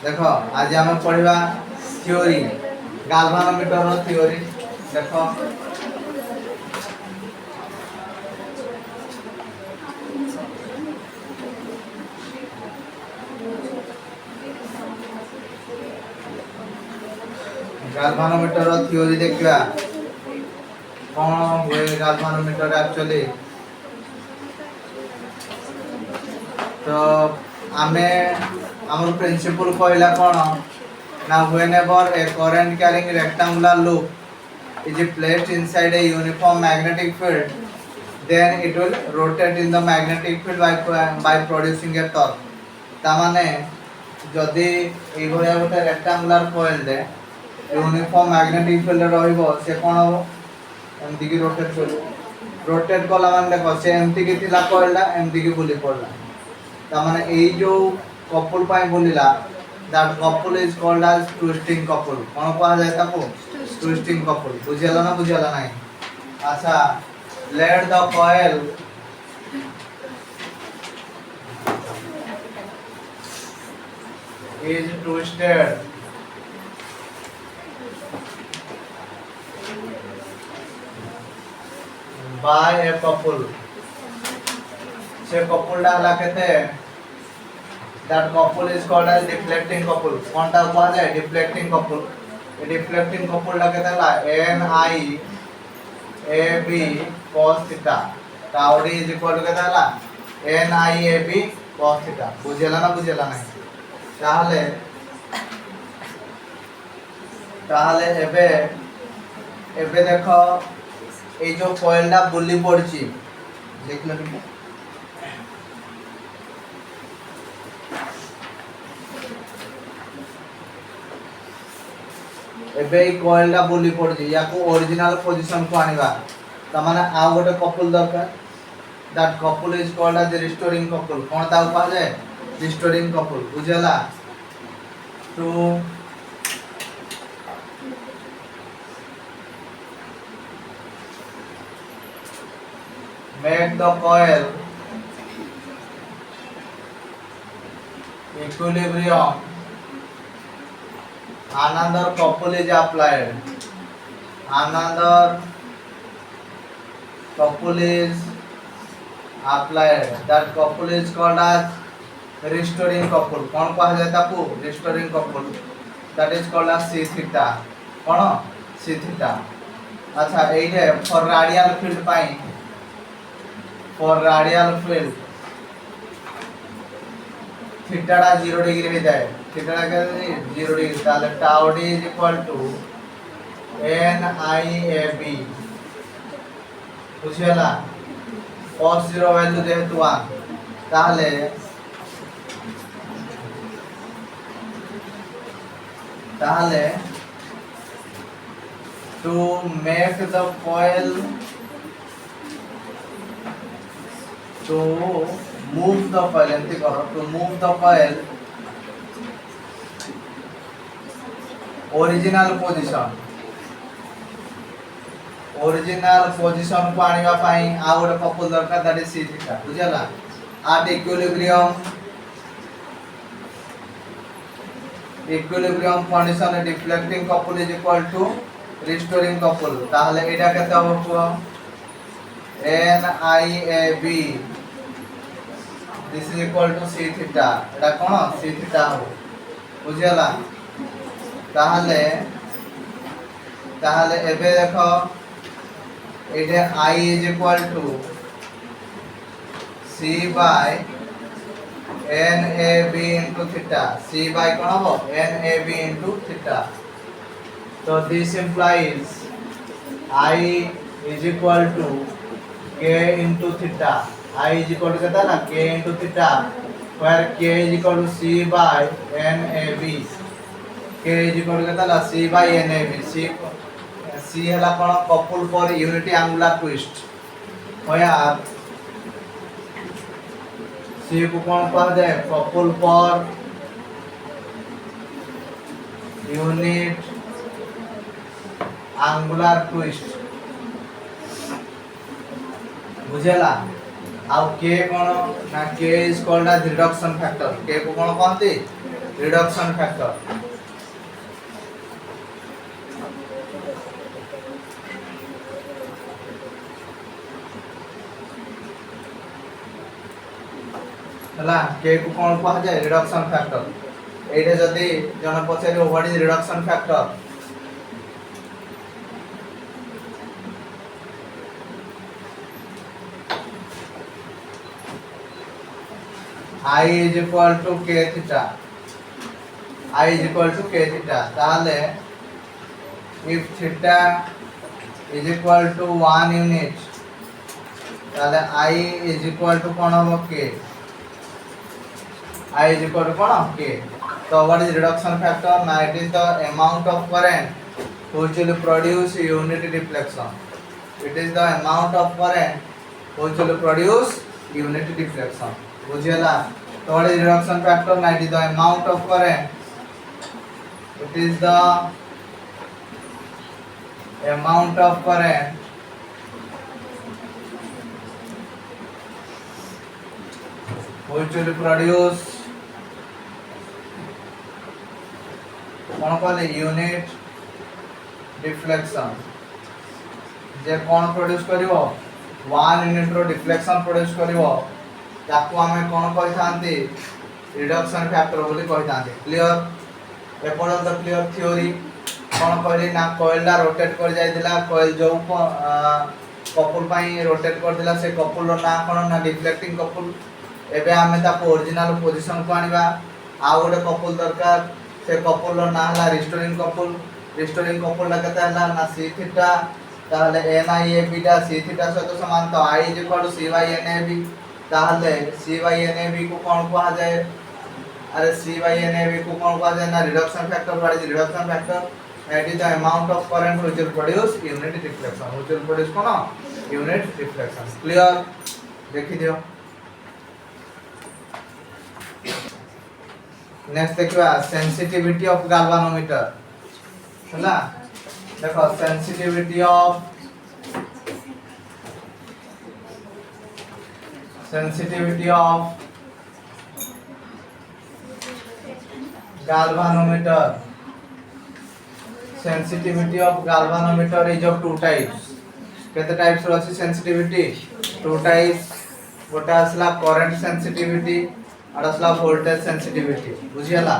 देख आज आम पढ़ा थ्योरी गाल्वानोमीटर थ्योरी देख गाल्वानोमीटर थ्योरी देखा कौन हुए गाल्वानोमीटर एक्चुअली तो आमे आमर प्रिंसिपल कहला कौन ना whenever a current carrying rectangular loop is placed inside a uniform magnetic field then it will rotate in the magnetic field by producing a torque तामाने जदि ए भलिया गोटे रेक्टांगुलर कॉइल रे यूनिफॉर्म मैग्नेटिक फील्ड रहइबो से कोन हो एमती की रोटेट कला मान देखो से एमती की थिला कॉइलटा एमती की बुली पड़ला तामाने ए जो कपल पाई बुलिला that couple is called as twisting couple कोन कहा जाय ताको ट्विस्टिंग कपल बुझियाला नाही अच्छा let the coil is twisted by a couple से couple डाला कहते that couple is called as deflecting couple कौन टा हुआ है deflecting couple ये deflecting couple डाला कहते हैं n I a b cos theta टाउडी is equal to कहते हैं n I a b cos theta बुझेला नहीं ताहले एबे देखो ए जो कॉइलटा बुली पड़ची देखलो कि एबे ई कॉइलटा बुली पड़ची या को ओरिजिनल पोजीशन को आनिबा त माने आ गोटे कपल दरकार that couple is called as restoring couple कोन ता कहा जाय रिस्टोरिंग कपल बुझला to make the coil equilibrium another couple is applied that couple is called as restoring couple कौन कहा जाता को restoring couple that is called as c theta कौन c theta अच्छा एइटे for radial field pi for radial field theta टा 0 degree हो जाए theta टा क्या 0 डिग्री ताले tau d is equal to n I a b बुझियला cos 0 value जेहेतु 1 ताले to make the coil to move the coil एंती करो to move the coil original position को आनिबा पाई आ गोटे कपल दरकार दैट इज c थीटा बुझला at equilibrium condition a deflecting couple is equal to restoring couple ताहले एटा केते हो n I a b this is equal to c theta Etah cone c theta हो बुझियला ताहले एबे देखो एटे I is equal to c by n a b into theta c by कौन हो n a b into theta so this implies I is equal to k into theta I is equal to कितना ना k into theta where k is equal to c by n a b k is equal to कितना c by n a b c हला कौन couple for unity angular twist where C को कौन कहा जाए couple per unit angular twist बुझेला आउ के कौन ना के is called as reduction factor के को कौन कहते रिडक्शन फैक्टर हला के को कोन कहा जाय रिडक्शन फैक्टर एटे जदी जन पछारे what is reduction factor I is equal to k theta I is equal to k theta ताले if theta is equal to 1 unit ताले I is equal to कौन होगा k I is equal to कौन k so what is reduction factor now it is the amount of current which will produce unit deflection it is the amount of current which will produce unit deflection बुझियला तो what is reduction factor now it is the amount of current it is the amount of current which will produce कौन कहले unit deflection जे कौन produce करिवो 1 unit रो deflection produce करिवो ताकू हमें कौन कहि थांती reduction factor बोली कहि थांती क्लियर एपर्यंत क्लियर थ्योरी कौन कहली ना कॉइल रोटेट कर जाइतिला कॉइल जो कपल पाई रोटेट कर दिला से कपल रो ना कोन ना डिफ्लेक्टिंग कपल एबे हमें ताको ओरिजिनल पोजीशन को आनिबा आ गोटे कपल दरकार से कपल रो ना हला रिस्टोरिंग कपल ला केता हला ना सी थीटा ताहले एन आई ए बी टा सी थीटा सहित समान तो I is equal to C by N A B ताहले C by N A B को कौन कहा जाए अरे C by N A B को कौन कहा जाए ना reduction factor what is reduction factor that is the amount of current which will produce unit deflection which will produce cone unit deflection clear देखि दियो नेक्स्ट देखिबा सेंसिटिविटी ऑफ galvanometer हला देखो sensitivity of galvanometer sensitivity of galvanometer is of two types केते types रो अछि sensitivity two types गोटा असला current sensitivity और असला वोल्टेज सेंसिटिविटी बुझियला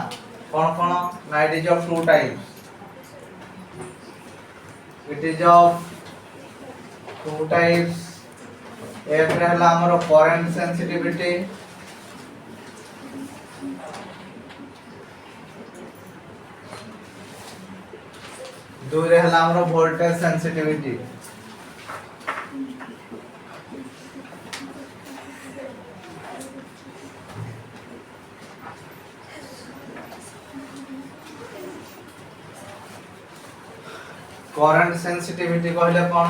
कोन कोन ना it is of two types it is of two types एक रहला हमरो करंट सेंसिटिविटी दो रहला हमरो वोल्टेज सेंसिटिविटी करंट सेंसिटिविटी कहले कोन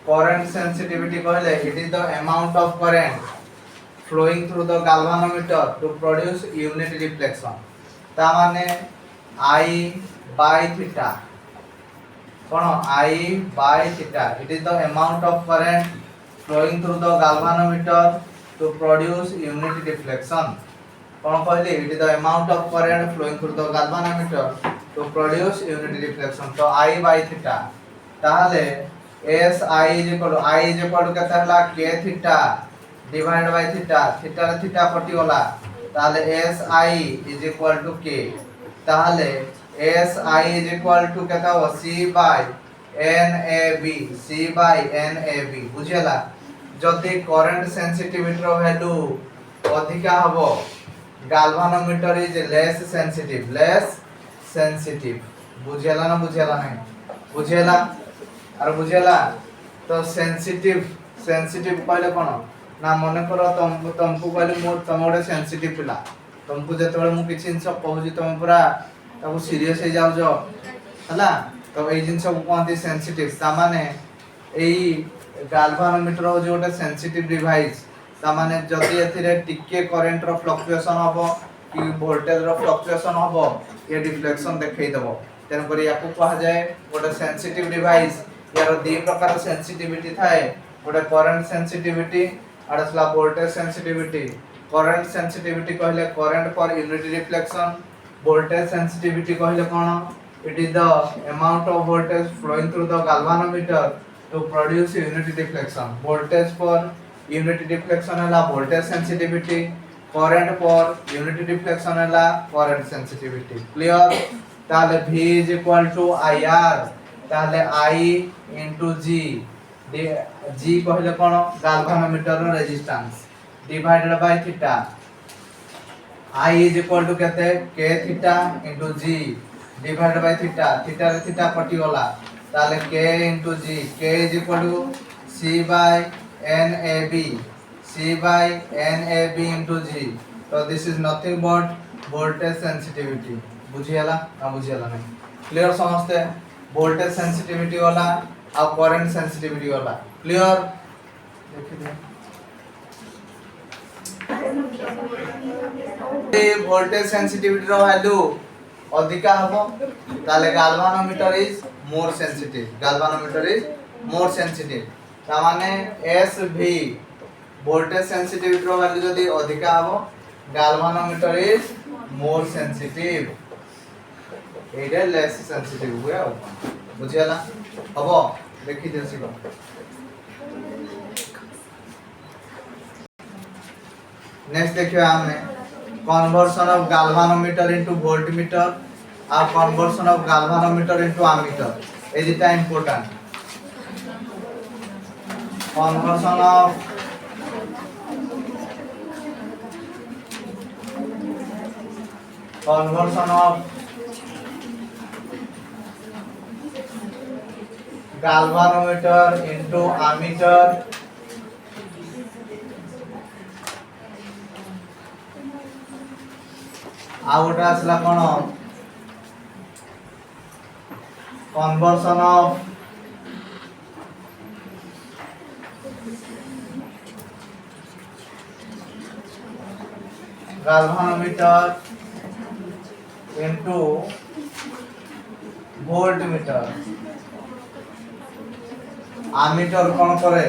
करंट सेंसिटिविटी कहले it is the amount of current flowing through the galvanometer to produce unit reflection ता माने I by theta cone I by theta it is the amount of current flowing through the galvanometer to produce unit deflection कोन कहले it is the amount of current flowing through the galvanometer to produce unit deflection तो I by theta ताहले S I is equal to केता हला k theta divided by theta theta रे theta कटि होला ताहले S I is equal to k ताहले S I is equal to केता हो C by N A B C by N A B बुझियला जदी current sensitivity रो value अधिका हबो galvanometer is less sensitive बुझियला ना बुझियला नहीं बुझियला अरे बुझियला तो सेंसिटिव कहले कोन ना मने करो तुमको कहले मो तुम गोटे सेंसिटिव पिला तुमको जेतबे मु किछि जिंस कहूजी तुम पूरा ताको सीरियस हो जाउ जो हला तो ए जिंस को कोनती सेंसिटिव ता माने एई galvanometer हो जो गोटे सेंसिटिव डिवाइस ता माने जदी एथिरे टिके करंट रो फ्लक्चुएशन हबो कि वोल्टेज रो फ्लक्चुएशन हबो ये डिफ्लेक्शन देखै देबो तेन करी याको कहा जाय गोटे सेंसिटिव डिवाइस यार दी प्रकार सेंसिटिविटी थाए गोटे करंट सेंसिटिविटी और असला वोल्टेज सेंसिटिविटी करंट सेंसिटिविटी कहले current per unit reflection, voltage sensitivity कहले कोन, it is the amount of voltage flowing through the galvanometer to produce unit deflection. Voltage per unit deflection हला voltage sensitivity, current per unit deflection हला current sensitivity. Clear? ताले V is equal to IR, ताले I into G, G कहले कोन galvanometer रो resistance divided by theta, I is equal to केते K थीटा into G divided by theta, theta रे theta कटि गला ताले K into G, K is equal to C by NAB, C by NAB into G. So this is nothing but voltage sensitivity. बुझियाला ना बुझियाला नहीं? Clear समझते? Voltage sensitivity वाला और current sensitivity वाला क्लियर? देखिए वोल्टेज सेंसिटिविटी रो वैल्यू अधिका हबो ताले galvanometer is more sensitive, galvanometer is more sensitive, ता माने SV वोल्टेज सेंसिटिविटी रो वैल्यू जदी अधिका हबो galvanometer is more sensitive, एटा लेस सेंसिटिव हुए हो बुझियाला हबो देखि देसिबो। नेक्स्ट देखियो हमें conversion of galvanometer into voltmeter और conversion of galvanometer into ammeter, एजिटा important. Conversion of galvanometer into ammeter, आउटा असला कोन conversion of galvanometer into voltmeter। ammeter कोन करे,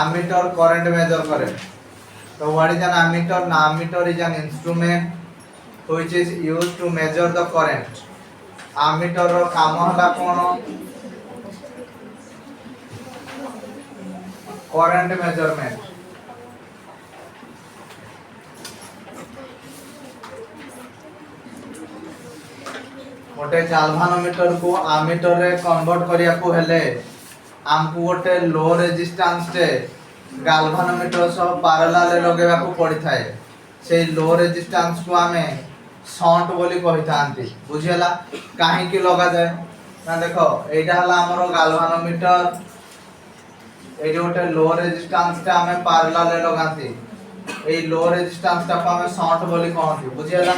ammeter current measure करे। So what is an ammeter? An ammeter is an instrument which is used to measure the current. ammeter रो काम हला कोन current measurement। गोटे galvanometer को ammeter रे convert करिया को हेले हमको गोटे लो रेजिस्टेंस रे galvanometer सह पैरेलल लगेबा को पड़ी थाए, से लो रेजिस्टेंस को हमें शंट बोली कहि थांती बुझियला। काहे की लगा जाए ना देखो एटा हला हमरो galvanometer, ए गोटे लो रेजिस्टेंस ता हमें पैरेलल लगाती, ए लो रेजिस्टेंस ता को हमें शंट बोली कहती बुझियला।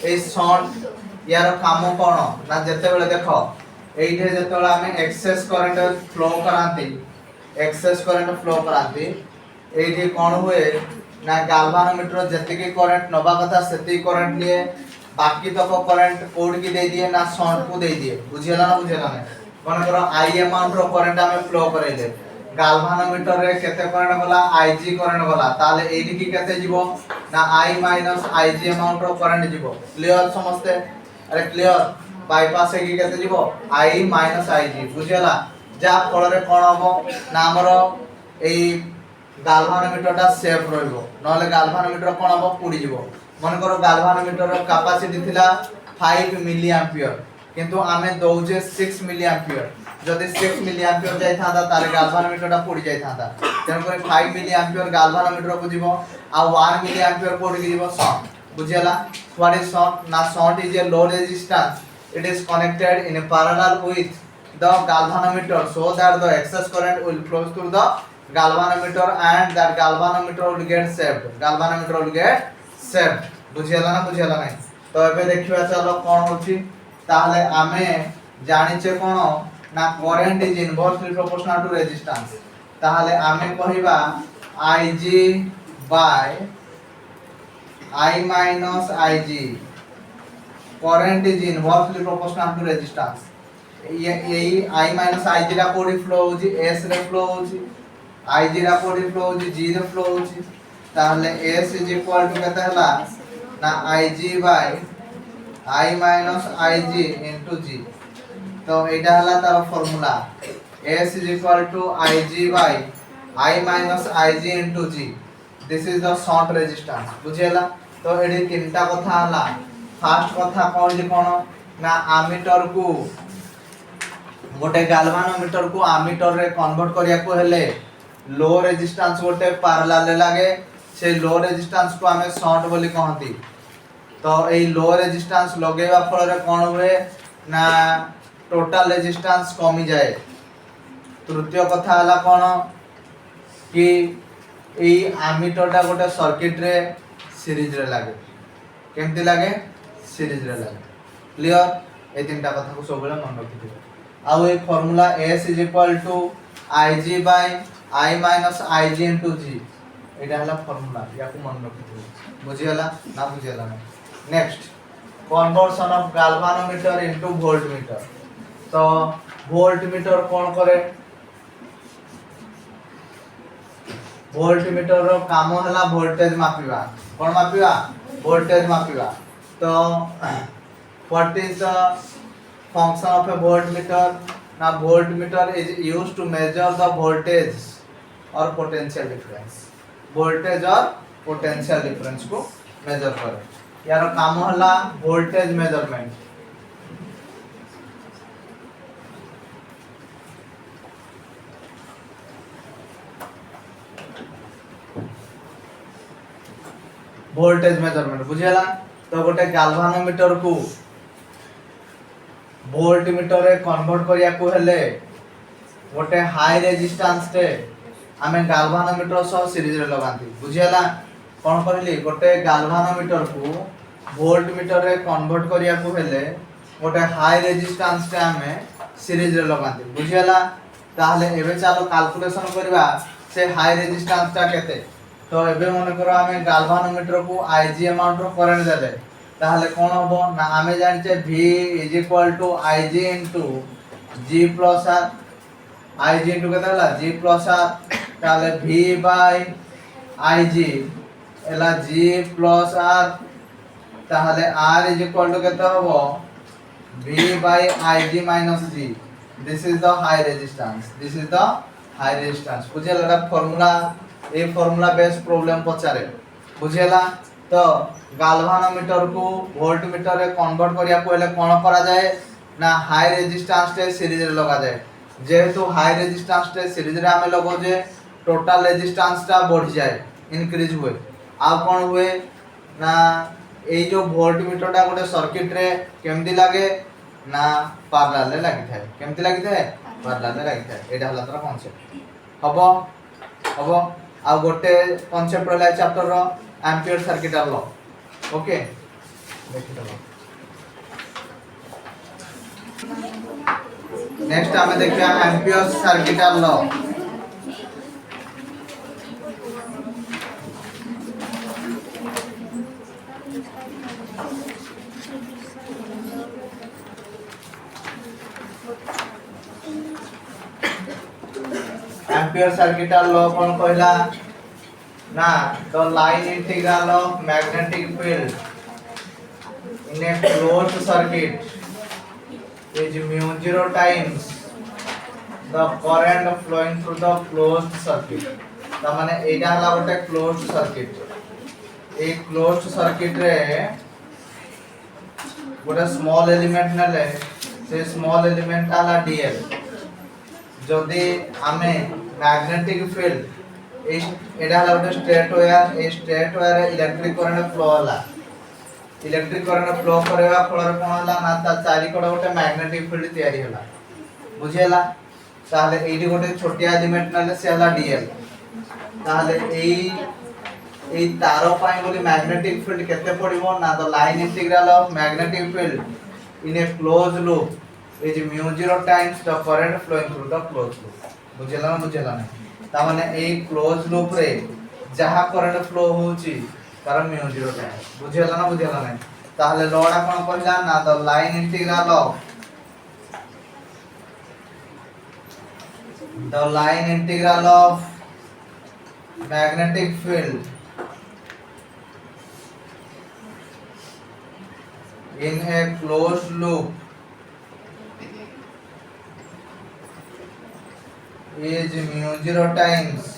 ए शंट यार काम कोन ना जते बेले देखो एठे जते बेले हमें एक्सेस करंट फ्लो करांती, एक्सेस करंट फ्लो करांती एठी कोन हुए ना galvanometer जते की करंट नबा कथा सेती करंट लिए, बाकी तक करंट कोड की दे दिए ना शॉर्ट को दे दिए बुझियला ना बुझियला नहीं। मन करो I अमाउंट रो करंट हमें फ्लो करैले galvanometer रे केते करंट गला Ig करंट गला ताले एठी की केते जीवो ना I माइनस Ig अमाउंट रो करंट जीवो। क्लियर समझते? अरे क्लियर बाईपास है की केते जीवो I माइनस Ig बुझियला। जा फल रे कोन हबो ना हमरो एई galvanometer टा सेफ रहइबो, नले galvanometer कोन हबो पुडी जीवो। मन करो galvanometer रो कैपेसिटी थिला 5 मिली एम्पियर किंतु आमे दउजे 6 मिली एम्पियर, जदि 6 मिली एम्पियर जाय थांदा तारे galvanometer टा पुडी जाय थांदा, तेन करे 5 मिली एम्पियर galvanometer को जीवो आ 1 मिली एम्पियर कोड की जीवो शॉर्ट बुझियला। What is short? ना short is a low resistance, it is connected in parallel with the galvanometer so that the excess current will flow through the galvanometer and that galvanometer will get saved, galvanometer will get saved बुझियला ना बुझियला नहीं। तो एबे देखिबा चलो कोन होची ताहले आमे जानिचे कोन ना current is inversely proportional to resistance, ताहले आमे कहिबा Ig by I minus Ig, current is inversely proportional to resistance। यही I माइनस Ig रा कोडी फ्लो होची S रे फ्लो होची, Ig रा कोडी फ्लो होची G रे फ्लो होची, ताहले S इज इक्वल टू केते हला ना Ig by I minus Ig into G। तो एटा हला तार formula S is equal to Ig by I minus Ig into G। This is the short resistance बुझियला। तो एडी तीनटा कथा हला। फर्स्ट कथा कोन जे कोन ना एमीटर को गोटे गाल्वानोमीटर को एमीटर रे कन्वर्ट करिया को हेले लो रेजिस्टेंस गोटे पैरेलल लागे से लो रेजिस्टेंस को हमें शॉर्ट बोली कहंती। तो ए लो रेजिस्टेंस लगेवा फल रे कोन हुए ना टोटल रेजिस्टेंस कमी जाए। तृतीय कथा हला कोन कि ए एमीटरटा गोटे सर्किट रे सीरीज रे लागे। केमती लागे सीरीज रे लागे। क्लियर ए तीनटा कथा को सब बेले मन रखिथिबे। आउ ए formula S is equal to Ig by I minus Ig into G एटा हला फार्मूला याको मन रखिथिबे। बुझियला ना बुझियला ना। Next conversion of galvanometer into voltmeter. तो वोल्टमीटर कोन करे वोल्टमीटर रो काम हला वोल्टेज मापिबा। कोन मापिबा वोल्टेज मापिबा। तो what is the function of A voltmeter? Now voltmeter is used to measure the voltage or potential difference। voltage और potential difference को measure करे। यार काम हला voltage measurement। voltage measurement बुझियला। तो गोटे गाल्वानोमीटर को वोल्टमीटर रे कन्वर्ट करिया को हेले गोटे हाई रेजिस्टेंस रे हमें गाल्वानोमीटर सह सीरीज रे लगांती। बुझियला कोन करली गोटे गाल्वानोमीटर को वोल्टमीटर रे कन्वर्ट करिया को हेले गोटे हाई रेजिस्टेंस रे हमें सीरीज रे लगांती। बुझियला। ताहले एबे चालो कैलकुलेशन करबा से हाई रेजिस्टेंस ता केते। तो एबे मन करो हमें गाल्वानोमीटर को Ig अमाउंट रो करंट देले ताहले कोन हबो ना हमें जानचे V is equal to Ig into G plus R। Ig into केते हला G प्लस R। ताहले V बाय Ig एला G प्लस R। ताहले R इज इक्वल टू केते हबो V by Ig minus G। This is the high resistance. This is the high resistance. बुझियला formula ए formula based problem पचारे। बुझियला। तो गाल्वानोमीटर को वोल्टमीटर रे कन्वर्ट करिया पहले कोन करा जाए ना हाई रेजिस्टेंस रे सीरीज रे लगा जाए। जेहेतु हाई रेजिस्टेंस रे सीरीज रे हमें लगो जे टोटल रेजिस्टेंस ता बढ़ जाए इंक्रीज हुए। आ कोन हुए ना ए जो वोल्टमीटर ता गोटे सर्किट रे केमती लागे ना पैरेलल लागि थाए। केमती लागि थाए पैरेलल लागि थाए। एटा हला तरा कांसेप्ट हबो हबो। आ गोटे कांसेप्ट रहला चैप्टर रो एम्पियर सर्किट लॉ। ओके देखि दबो। नेक्स्ट हमें देखिया Ampere circuit law. Ampere circuit law कोन कहला ना the line integral of magnetic field in a closed circuit is mu 0 times the current flowing through the closed circuit। त माने एटा हला गोटे closed circuit। ए closed circuit रे गोटे स्मॉल एलिमेंट नले से स्मॉल एलिमेंट हला dl। जदी हमें मैग्नेटिक फील्ड एटा हला गोटे straight wire. A straight wire रे इलेक्ट्रिक करंट फ्लो होला। इलेक्ट्रिक करंट फ्लो करबा फल रे कोन होला ना ता चारि कोड गोटे मैग्नेटिक फील्ड तयारी होला। बुझियला। ताहले एडी गोटे छोटिया एलिमेंट नले से हला dl। ताहले एई तारो पाई बोली मैग्नेटिक फील्ड केते पडिबो ना the line integral of magnetic field in a close loop is mu 0 times the current flowing through the close loop. बुझियला ना बुझियला ना। ता माने ए क्लोज लूप रे जहा करंट फ्लो होची तार mu 0 टाइम्स। बुझियला ना बुझियला ना। ताहले लॉडा कोन कहला ना the line integral of magnetic field in a closed loop is mu 0 times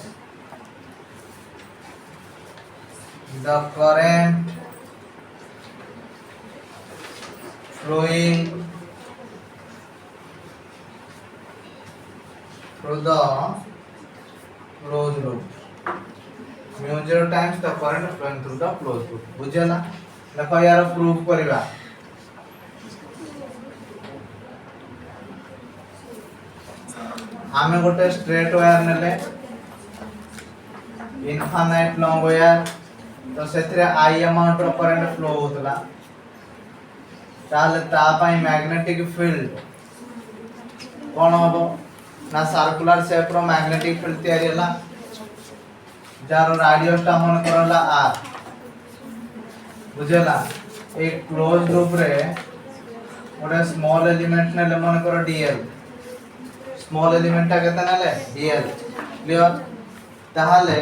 the current flowing through the closed loop. Mu 0 times the current flowing through the closed loop. बुझेला देखो यार proof करबा आमे गोटे स्ट्रेट वायर नेले infinite long wire तो सेथरे I amount of current flow होतला ताले ता पई मैग्नेटिक फील्ड कोन होबो ना सर्कुलर शेप रो मैग्नेटिक फील्ड तयारी होला जार रेडियस ता मन करला आर बुझेला एक क्लोज लूप रे ओटा स्मॉल एलिमेंट नेले मन करो डीएल स्मॉल एलिमेंट ता केते नेले डीएल क्लियर ताहाले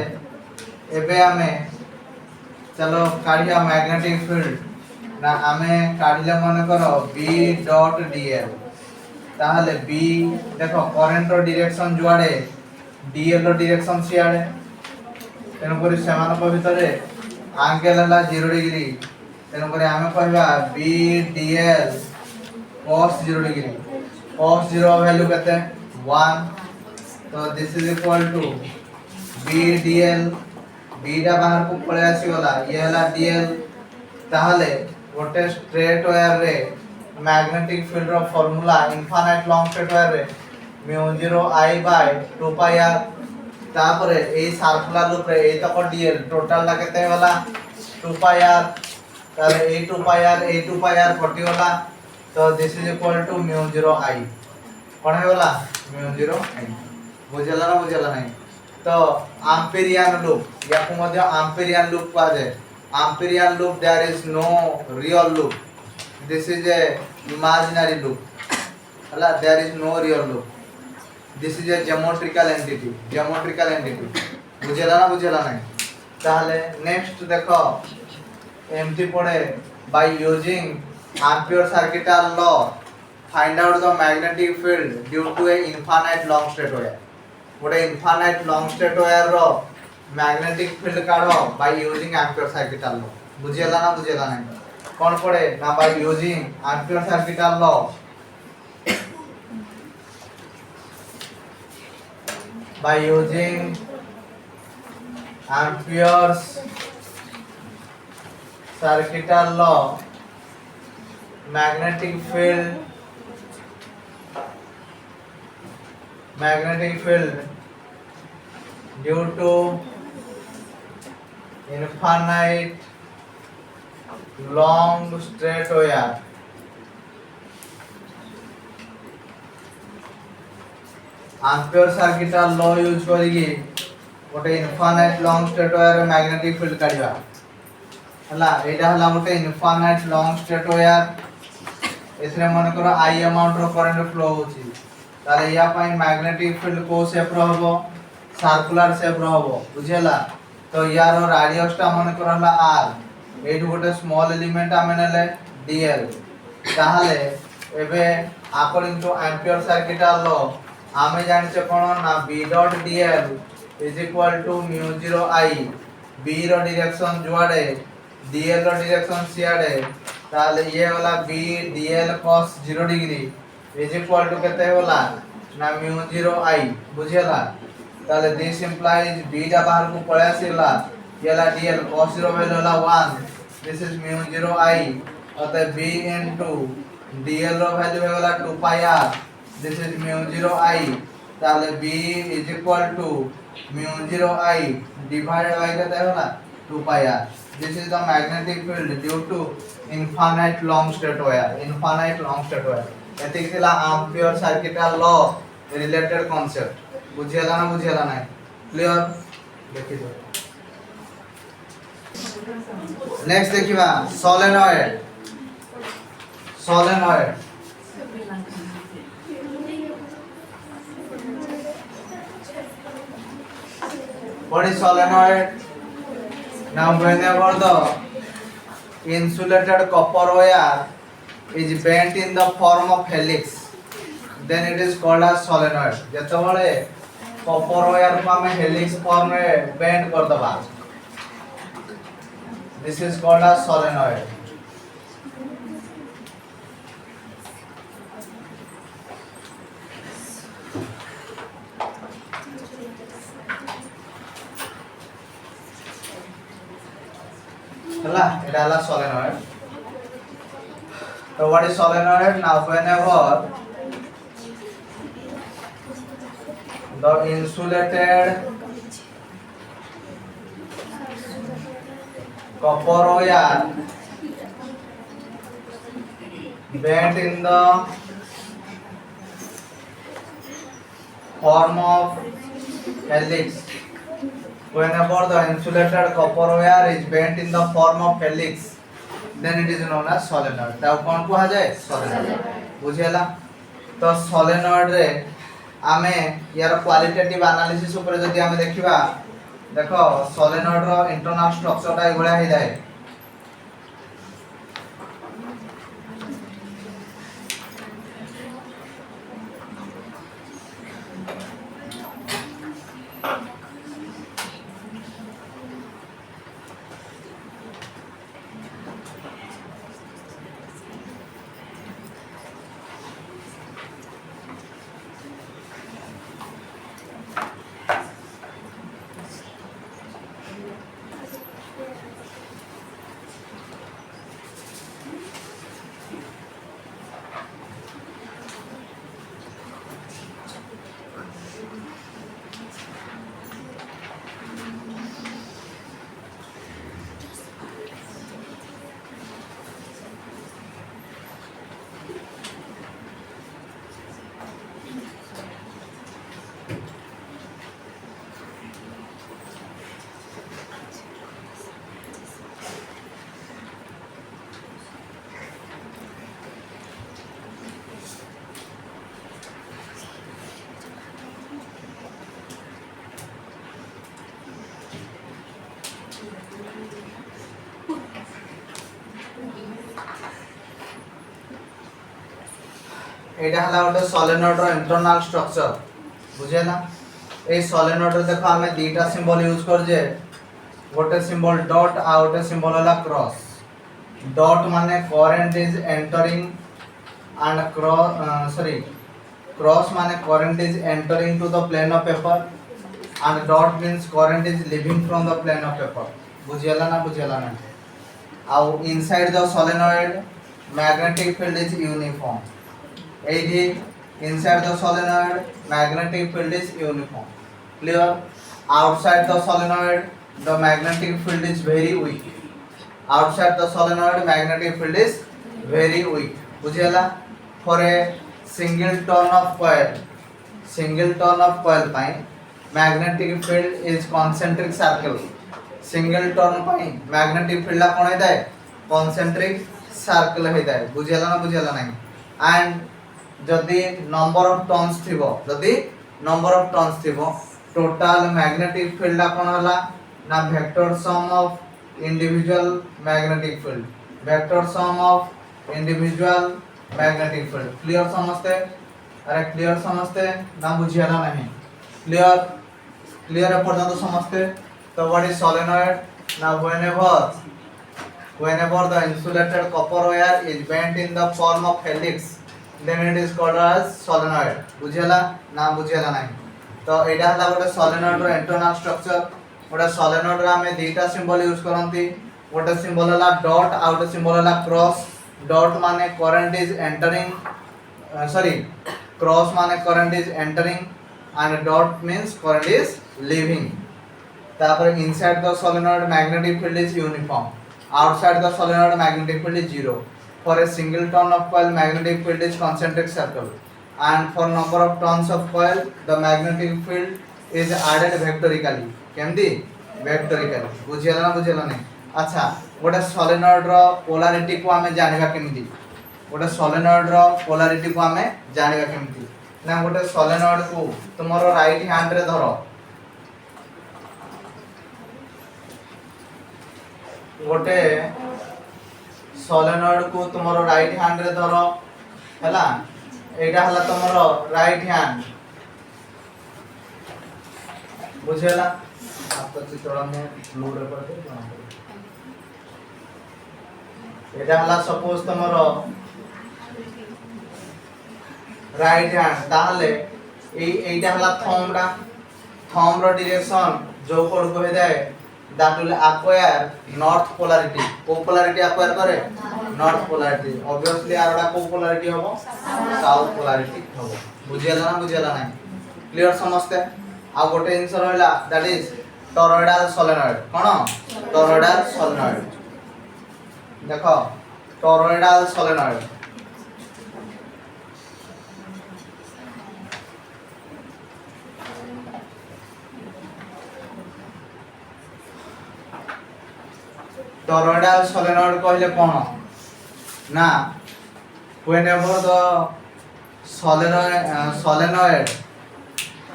एबे हमें चलो काढिया मैग्नेटिक फील्ड ना हमें काढिले मन करो b डॉट dl ताहाले b देखो करंट रो डायरेक्शन जुआडे dl रो डायरेक्शन सियाडे तेन परि समान को भितरे एंगल हला 0 डिग्री तेन परि हमें कहबा b dl cos 0 degree cos 0 value केते 1 तो this is equal to b dl beta बाहर को पळे आसी वाला ये हला dl ताहले गोटे स्ट्रेट वायर रे मैग्नेटिक फील्ड रो formula infinite long straight wire रे mu 0 i by 2 pi r तापरे ए सर्कुलर लूप रे ए तक dl टोटल ला केते वाला 2 पाई r ताले ए 2 पाई r कटि वाला तो this is equal to mu 0 i कोन है वाला म्यू 0 i बुझला नहीं तो एम्पिरियन लूप या को मध्य एम्पिरियन लूप कहा जाए Amperian loop there is no real loop this is a imaginary loop हला there is no real loop this is a geometrical entity बुझेला नहीं ताहले नेक्स्ट देखो एमटी पड़े by using Ampere circuital law find out the magnetic field due to a infinite long straight wire गोटे infinite long straight wire रो magnetic field काढो by using Ampere circuital law बुझेला नहीं कोन पड़े ना bye using Ampere circuital law by using Ampere's circuital law magnetic field due to infinite long straight wire Ampere circuital law use करिगी गोटे infinite long straight wire magnetic field काढिबा हला एटा हला गोटे इनफाइनाइट लॉन्ग स्ट्रेट वायर एथरे मन करो आई अमाउंट रो करंट फ्लो होची ताले या पई मैग्नेटिक फील्ड को शेप रो हबो सर्कुलर शेप रो हबो बुझेला तो यार रेडियस ता मन करो हला r एटु गोटे स्मॉल एलिमेंट आमे नेले dl ताहाले एबे according to Ampere circuital law आमे जानि छे कोन ना b dot dl is equal to mu 0 i b रो डायरेक्शन जुआडे dl रो डायरेक्शन सियाडे ताले ये वाला b dl cos 0 degree is equal to केते होला ना म्यू 0 i बुझेला ताले दिस इंप्लाइज b दा बाहर को पळे आसीला येला dl cos 0 वैल्यू होला 1 दिस इज म्यू 0 i अतः b इनटू dl रो वैल्यू होला 2 pi r this is mu 0 i ताले b is equal to mu 0 i divided by केते होला 2 pi r this is the magnetic field due to infinite long straight wire एथिक थिला Ampere circuital law related concept बुझेला नहीं clear देखि दो next देखिबा solenoid what is solenoid now whenever the insulated copper wire is bent in the form of helix, then it is called as solenoid. ଯେତେବେଳେ copper wire को ଆମେ helix form ରେ bend कर दबा, this is called as solenoid. Hala, it is solenoid. So what is solenoid? Now whenever the insulated copper wire bent in the form of helix, whenever the insulated copper wire is bent in the form of helix, then it is known as solenoid. ताऊ कौन को जाए solenoid बुझेला. तो solenoid रे आमे यार qualitative analysis ऊपर जदि आमे देखिबा, देखो solenoid रो इंटरनल स्ट्रक्चर टा एगुला हे जाए. एटा हला गोटे सोलेनोइड रो इंटरनल स्ट्रक्चर बुझेला. ए सोलेनोइड रे देखो हमें दीटा सिंबल यूज कर जे, गोटे सिंबल डॉट आ गोटे सिंबल हला क्रॉस. डॉट माने current is entering and cross माने current is entering to the plane of paper and dot means current is leaving from the plane of paper. बुझेला ना आ inside the solenoid magnetic field is uniform. Inside the solenoid magnetic field is uniform. Clear? Outside the solenoid the magnetic field is very weak. Outside the solenoid magnetic field is very weak. बुझेला. For a single turn of coil pi magnetic field is concentric circle. Single turn pi magnetic field ला कौन है दाए? Concentric circle है दाए. बुझेला नहीं. And जदि number of turns थिबो टोटल मैग्नेटिक फील्ड कोन हला ना vector sum of individual magnetic field. Clear समझते? अरे क्लियर समझते ना बुझियाला नहीं. क्लियर पर्यंत समझते. तो व्हाट इज सोलेनोइड? ना whenever the insulated copper wire is bent in the form of helix, then it is called as solenoid. बुझेला ना बुझेला नहीं. तो एटा हला गोटे solenoid रो इंटरनल स्ट्रक्चर. गोटे solenoid रा हमें दीटा सिंबल यूज करंती. गोटे सिंबल हला डॉट आ गोटे सिंबल हला क्रॉस. डॉट माने करंट इज एंटरिंग, क्रॉस माने current is entering and dot means current is leaving. तापर inside the solenoid magnetic field is uniform. Outside the solenoid magnetic field is zero. For a single turn of coil magnetic field is concentric circle, and for number of turns of coil the magnetic field is added vectorically. केमती vectorically. बुझेला नहीं. अच्छा गोटे solenoid रो polarity को हमें जानिबा केमती? गोटे solenoid रो polarity को हमें जानिबा केमती? ना गोटे solenoid को तुमरो राइट हैंड रे धरो, गोटे सोलेनॉइड को तुमरो राइट हैंड रे धरो हैला एटा हला तुमरो राइट हैंड बुझेला आप तो चित्र में ब्लू रे पर एटा हला सपोज तुमरो राइट हैंड ताहले এইটা হলা थंब रो डायरेक्शन जो कोड को हे जाए that will acquire north polarity को पोलैरिटी एक्वायर करे नॉर्थ पोलैरिटी ऑब्वियसली आरोडा को पोलैरिटी होबो साउथ पोलैरिटी होबो बुझेला ना क्लियर समझते आ गोटे आंसर होला that is toroidal solenoid cone toroidal solenoid देखो टॉरॉयडल सोलेनॉइड टॉरॉयडल सोलेनॉइड कहले कोन ना whenever the solenoid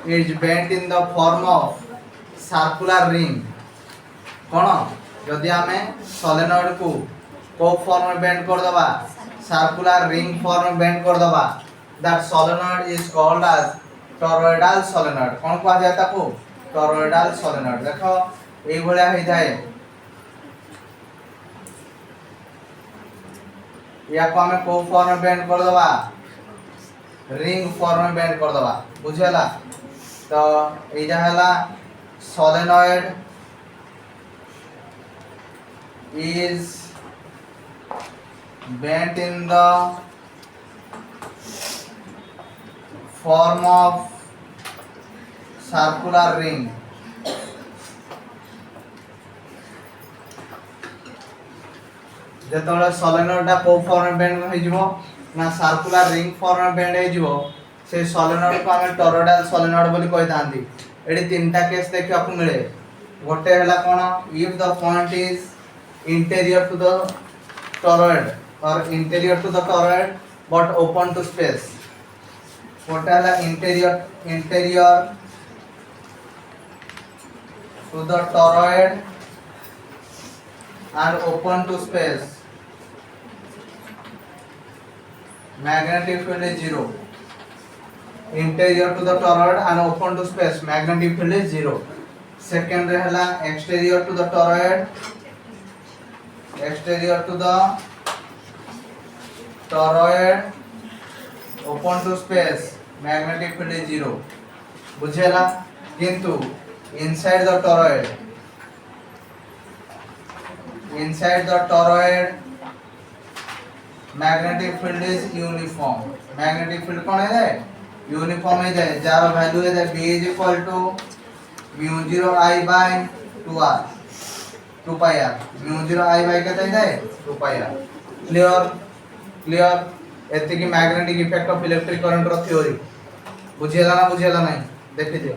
is bent in the form of circular ring कोन यदि हमें सोलेनॉइड को फॉर्म में बेंड कर दबा सर्कुलर रिंग फॉर्म में बेंड कर दबा that solenoid is called as toroidal solenoid कोन कहा जाता को टॉरॉयडल सोलेनॉइड देखो एई भलिया हे जाय या को हमें को फॉर्म में बेंड कर दबा रिंग फॉर्म में बेंड कर दबा बुझेला तो एजा हला solenoid is bent in the form of circular ring जेतोले सोलेनॉइड को फॉर्म में बेंड हो जिवो ना सर्कुलर रिंग फॉर्म में बेंड हो जिवो से सोलेनॉइड को हमें टॉरॉयडल सोलेनॉइड बोली कहि दांती एडी तीनटा केस देखिया को मिले गोटे हला कोन if the point is interior to the toroid or interior to the toroid but open to space what are the interior to the toroid and open to space magnetic field is 0 interior to the toroid and open to space magnetic field is 0 second रहला exterior to the toroid exterior to the toroid open to space magnetic field is 0 बुझेला किंतु inside the toroid magnetic field is uniform magnetic field कौन है uniform है जाए jar value है b is equal to mu 0 I by 2r 2 pi r mu 0 I by कहते हैं 2 pi r clear एति की magnetic effect of electric current रो थ्योरी बुझेला ना नहीं देखि दियो